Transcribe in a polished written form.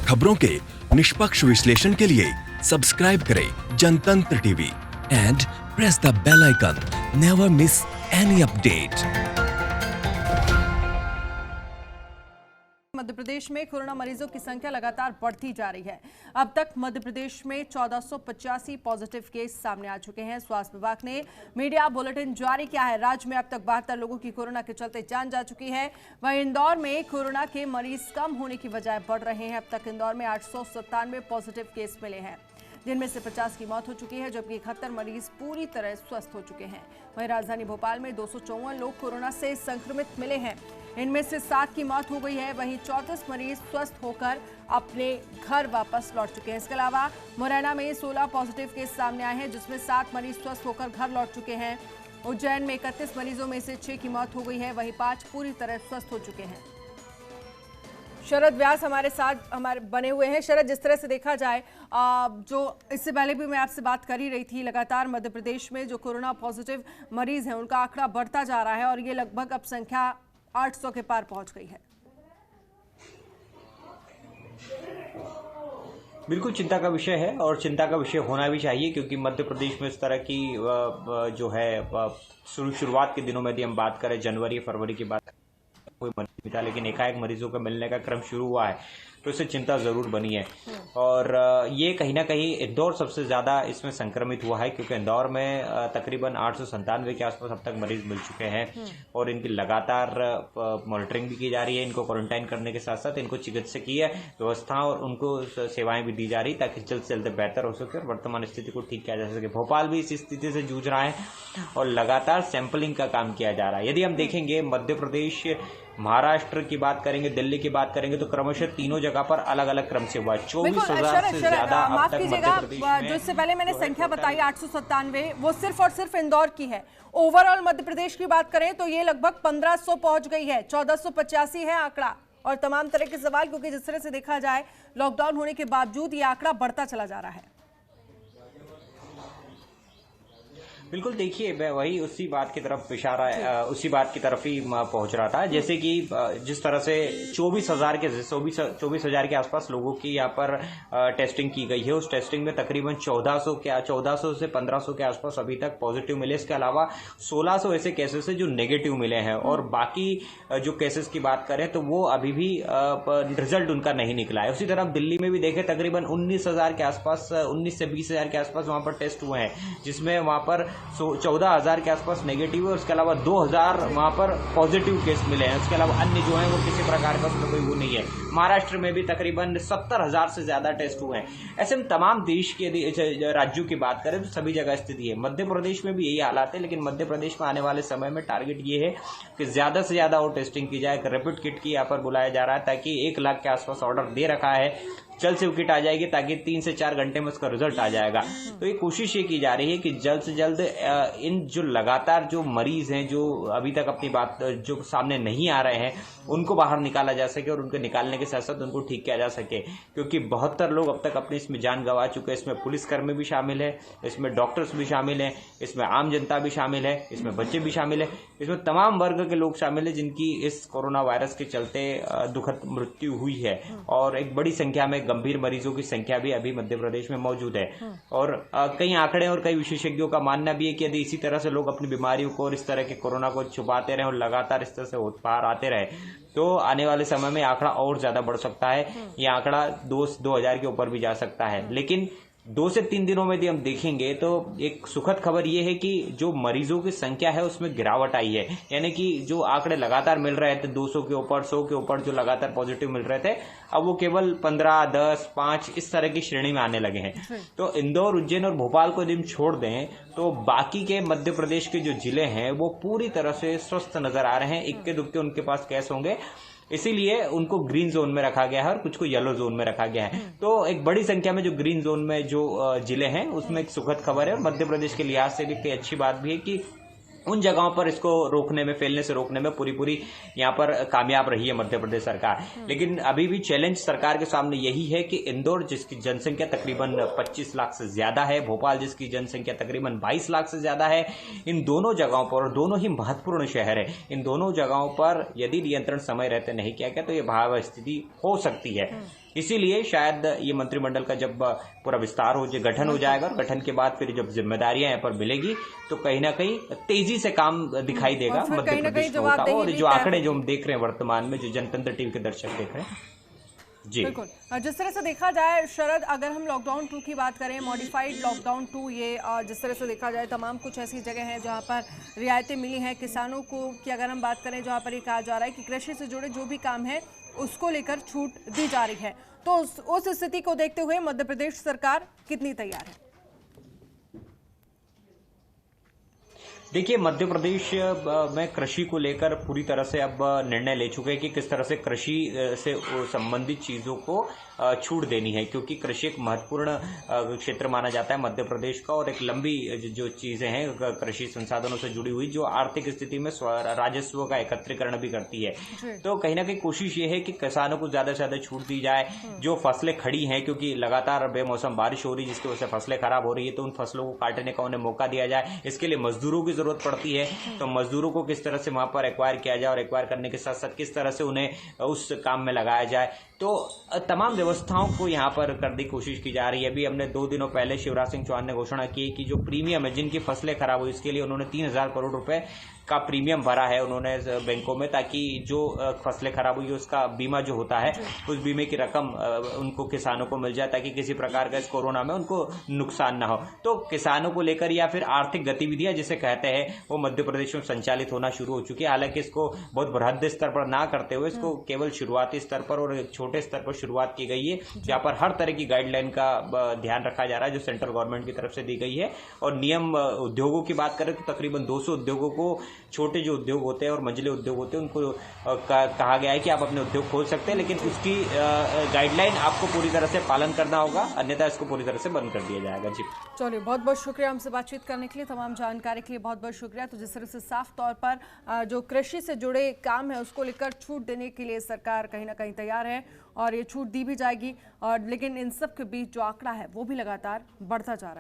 खबरों के निष्पक्ष विश्लेषण के लिए सब्सक्राइब करें Jantantra TV and press the bell icon. Never miss any update. Madhya Pradesh में कोरोना मरीजों की संख्या लगातार बढ़ती जा रही है। अब तक मध्य प्रदेश में 1485 पॉजिटिव केस सामने आ चुके हैं। स्वास्थ्य विभाग ने मीडिया बुलेटिन जारी किया है। राज्य में अब तक 72 लोगों की कोरोना के चलते जान जा चुकी है। वहीं इंदौर में कोरोना के मरीज कम होने की बजाय बढ़ रहे हैं। अब तक इंदौर में 897 पॉजिटिव केस मिले हैं, जिनमें से 50 की मौत हो चुकी है, जबकि 71 मरीज पूरी तरह स्वस्थ हो चुके हैं। वहीं राजधानी भोपाल में 254 लोग कोरोना से संक्रमित मिले हैं। इनमें से 7 की मौत हो गई है। वहीं 34 मरीज स्वस्थ होकर अपने घर वापस लौट चुके हैं। इसके अलावा मुरैना में 16 पॉजिटिव केस सामने आए हैं, जिसमें 7 मरीज स्वस्थ होकर घर लौट चुके हैं। उज्जैन में 31 मरीजों में से 6 की मौत हो गई है। वहीं 5 पूरी तरह स्वस्थ हो चुके हैं। शरद व्यास हमारे साथ बने हुए हैं। शरद, जिस तरह से देखा जाए, जो इससे पहले भी मैं आपसे बात कर ही रही थी, लगातार मध्य प्रदेश में जो कोरोना पॉजिटिव मरीज हैं उनका आंकड़ा बढ़ता जा रहा है और ये लगभग अब संख्या 800 के पार पहुंच गई है। बिल्कुल चिंता का विषय है और चिंता का विषय होना भी चाहिए, क्योंकि मध्य प्रदेश में इस तरह की जो है शुरुआत के दिनों में यदि हम बात करें, जनवरी फरवरी की बात कोई मरीज नहीं था, लेकिन एकाएक मरीजों का मिलने का क्रम शुरू हुआ है, तो इससे चिंता जरूर बनी है। और ये कहीं ना कहीं इंदौर सबसे ज्यादा इसमें संक्रमित हुआ है, क्योंकि इंदौर में तकरीबन 897 के आसपास अब तक मरीज मिल चुके हैं और इनकी लगातार मॉनिटरिंग भी की जा रही है। इनको क्वारंटाइन करने के साथ साथ इनको चिकित्सकीय व्यवस्था और उनको सेवाएं भी दी जा रही, ताकि जल्द से जल्द बेहतर हो सके और वर्तमान स्थिति को ठीक किया जा सके। भोपाल भी इस स्थिति से जूझ रहा है और लगातार सैंपलिंग का काम किया जा रहा है। यदि हम देखेंगे मध्य प्रदेश, महाराष्ट्र की बात करेंगे, दिल्ली की बात करेंगे, तो क्रमशः तीनों जगह पर अलग अलग क्रम से हुआ। 24,000 से ज्यादा अब तक मध्य प्रदेश में। जो इससे पहले मैंने संख्या बताई 897, वो सिर्फ और सिर्फ इंदौर की है। ओवरऑल मध्य प्रदेश की बात करें तो ये लगभग 1500 पहुंच गई है। 1485 है आंकड़ा। और तमाम तरह के सवाल, क्योंकि जिस तरह से देखा जाए लॉकडाउन होने के बावजूद ये आंकड़ा बढ़ता चला जा रहा है। बिल्कुल, देखिए मैं वही उसी बात की तरफ इशारा उसी बात की तरफ ही पहुंच रहा था। जैसे कि जिस तरह से 24,000 के आसपास लोगों की यहाँ पर टेस्टिंग की गई है, उस टेस्टिंग में तकरीबन 1400 से 1500 के आसपास अभी तक पॉजिटिव मिले। इसके अलावा 1600 ऐसे केसेस है जो नेगेटिव मिले हैं और बाकी जो केसेस की बात करें तो वो अभी भी रिजल्ट उनका नहीं निकला है। उसी तरह दिल्ली में भी देखें, तकरीबन 19,000 के आसपास, 19 से 20,000 के आसपास वहां पर टेस्ट हुए हैं, जिसमें वहां पर 14,000 के आसपास नेगेटिव है। उसके अलावा 2,000 वहां पर पॉजिटिव केस मिले हैं। उसके अलावा अन्य जो है वो किसी प्रकार का उसमें कोई वो नहीं है। महाराष्ट्र में भी तकरीबन 70,000 से ज्यादा टेस्ट हुए हैं। ऐसे में तमाम देश के राज्यों की बात करें तो सभी जगह स्थिति है। मध्य प्रदेश में भी यही हालात है, लेकिन मध्य प्रदेश में आने वाले समय में टारगेट ये है कि ज्यादा से ज्यादा और टेस्टिंग की जाए। रैपिड किट की यहाँ पर बुलाया जा रहा है, ताकि 1 लाख के आसपास ऑर्डर दे रखा है। जल्द से किट आ जाएगी, ताकि 3 से 4 घंटे में उसका रिजल्ट आ जाएगा। तो ये कोशिश ये की जा रही है कि जल्द से जल्द इन जो लगातार जो मरीज हैं, जो अभी तक अपनी बात जो सामने नहीं आ रहे हैं, उनको बाहर निकाला जा सके और उनको निकालने के साथ साथ उनको ठीक किया जा सके, क्योंकि 72 लोग अब तक अपनी इसमें जान गंवा चुके हैं। इसमें पुलिसकर्मी भी शामिल है, इसमें डॉक्टर्स भी शामिल हैं, इसमें आम जनता भी शामिल है, इसमें बच्चे भी शामिल है, इसमें तमाम वर्ग के लोग शामिल है जिनकी इस कोरोना वायरस के चलते दुखद मृत्यु हुई है। और एक बड़ी संख्या में गंभीर मरीजों की संख्या भी अभी मध्य प्रदेश में मौजूद है। और कई आंकड़े और कई विशेषज्ञों का मानना भी है कि यदि इसी तरह से लोग अपनी बीमारियों को और इस तरह के कोरोना को छुपाते रहे और लगातार इस तरह से बाहर आते रहे, तो आने वाले समय में आंकड़ा और ज्यादा बढ़ सकता है। यह आंकड़ा 2,000 के ऊपर भी जा सकता है। लेकिन 2 से 3 दिनों में यदि हम देखेंगे तो एक सुखद खबर ये है कि जो मरीजों की संख्या है उसमें गिरावट आई है। यानी कि जो आंकड़े लगातार मिल रहे थे 200 के ऊपर, 100 के ऊपर जो लगातार पॉजिटिव मिल रहे थे, अब वो केवल 15, 10, 5 इस तरह की श्रेणी में आने लगे हैं। तो इंदौर, उज्जैन और भोपाल को यदि हम छोड़ दें तो बाकी के मध्य प्रदेश के जो जिले हैं वो पूरी तरह से स्वस्थ नजर आ रहे हैं। इक्के दुक्के उनके पास केस होंगे, इसीलिए उनको ग्रीन जोन में रखा गया है और कुछ को येलो जोन में रखा गया है। तो एक बड़ी संख्या में जो ग्रीन जोन में जो जिले हैं उसमें एक सुखद खबर है। मध्य प्रदेश के लिहाज से भी अच्छी बात भी है कि उन जगहों पर इसको रोकने में, फैलने से रोकने में पूरी यहाँ पर कामयाब रही है मध्य प्रदेश सरकार। लेकिन अभी भी चैलेंज सरकार के सामने यही है कि इंदौर जिसकी जनसंख्या तकरीबन 25 लाख से ज्यादा है, भोपाल जिसकी जनसंख्या तकरीबन 22 लाख से ज्यादा है, इन दोनों जगहों पर, और दोनों ही महत्वपूर्ण शहर है, इन दोनों जगहों पर यदि नियंत्रण समय रहते नहीं किया गया तो ये भयावह स्थिति हो सकती है। इसीलिए शायद ये मंत्रिमंडल का जब पूरा विस्तार हो जाए, गठन हो जाएगा और गठन के बाद फिर जब जिम्मेदारियां यहाँ पर मिलेगी तो कहीं ना कहीं तेजी से काम दिखाई देगा मध्य प्रदेश में होता हो। और जो आंकड़े जो हम देख रहे हैं वर्तमान में, जो जनतंत्र टीवी के दर्शक देख रहे हैं जी बिल्कुल, जिस तरह से देखा जाए शरद, अगर हम लॉकडाउन 2 की बात करें, मॉडिफाइड लॉकडाउन 2, ये जिस तरह से देखा जाए तमाम कुछ ऐसी जगह हैं जहां पर रियायतें मिली हैं किसानों को, कि अगर हम बात करें जहां पर ये कहा जा रहा है कि कृषि से जुड़े जो भी काम है उसको लेकर छूट दी जा रही है, तो उस स्थिति को देखते हुए मध्य प्रदेश सरकार कितनी तैयार है? देखिए, मध्य प्रदेश में कृषि को लेकर पूरी तरह से अब निर्णय ले चुके हैं कि किस तरह से कृषि से संबंधित चीजों को छूट देनी है, क्योंकि कृषि एक महत्वपूर्ण क्षेत्र माना जाता है मध्य प्रदेश का, और एक लंबी जो चीजें हैं कृषि संसाधनों से जुड़ी हुई, जो आर्थिक स्थिति में राजस्व का एकत्रीकरण भी करती है। तो कहीं ना कहीं कोशिश ये है कि किसानों को ज्यादा से ज्यादा छूट दी जाए। जो फसलें खड़ी हैं, क्योंकि लगातार बेमौसम बारिश हो रही है जिसकी वजह से फसलें खराब हो रही है, तो उन फसलों को काटने का उन्हें मौका दिया जाए। इसके लिए मजदूरों की जरूरत पड़ती है, तो मजदूरों को किस तरह से वहां पर एक्वायर किया जाए और एक्वायर करने के साथ साथ किस तरह से उन्हें उस काम में लगाया जाए, तो तमाम व्यवस्थाओं को यहाँ पर करने की कोशिश की जा रही है। अभी हमने 2 दिनों पहले शिवराज सिंह चौहान ने घोषणा की कि जो प्रीमियम है, जिनकी फसलें खराब हुई, इसके लिए उन्होंने 3,000 करोड़ रुपए का प्रीमियम भरा है उन्होंने बैंकों में, ताकि जो फसलें खराब हुई उसका बीमा जो होता है, उस बीमे की रकम उनको किसानों को मिल जाए, ताकि किसी प्रकार का इस कोरोना में उनको नुकसान ना हो। तो किसानों को लेकर या फिर आर्थिक गतिविधियां जिसे कहते हैं, वो मध्य प्रदेश में संचालित होना शुरू हो चुकी है। हालांकि इसको बहुत बृहद स्तर पर ना करते हुए इसको केवल शुरुआती स्तर पर और एक छोटे स्तर पर शुरुआत की गई है, जहां पर हर तरह की गाइडलाइन का ध्यान रखा जा रहा है जो सेंट्रल गवर्नमेंट की तरफ से दी गई है। और नियम उद्योगों की बात करें तो तकरीबन 200 उद्योगों को, छोटे जो उद्योग होते हैं और मंझले उद्योग होते हैं, उनको कहा गया है कि आप अपने उद्योग खोल सकते हैं, लेकिन उसकी गाइडलाइन आपको पूरी तरह से पालन करना होगा, अन्यथा इसको पूरी तरह से बंद कर दिया जाएगा। जी चलिए, बहुत बहुत शुक्रिया हमसे बातचीत करने के लिए, तमाम जानकारी के लिए बहुत बहुत शुक्रिया। तो जिस तरह से साफ तौर पर जो कृषि से जुड़े काम है उसको लेकर छूट देने के लिए सरकार कहीं ना कहीं तैयार है और ये छूट दी भी जाएगी, और लेकिन इन सब के बीच जो आंकड़ा है वो भी लगातार बढ़ता जा रहा है।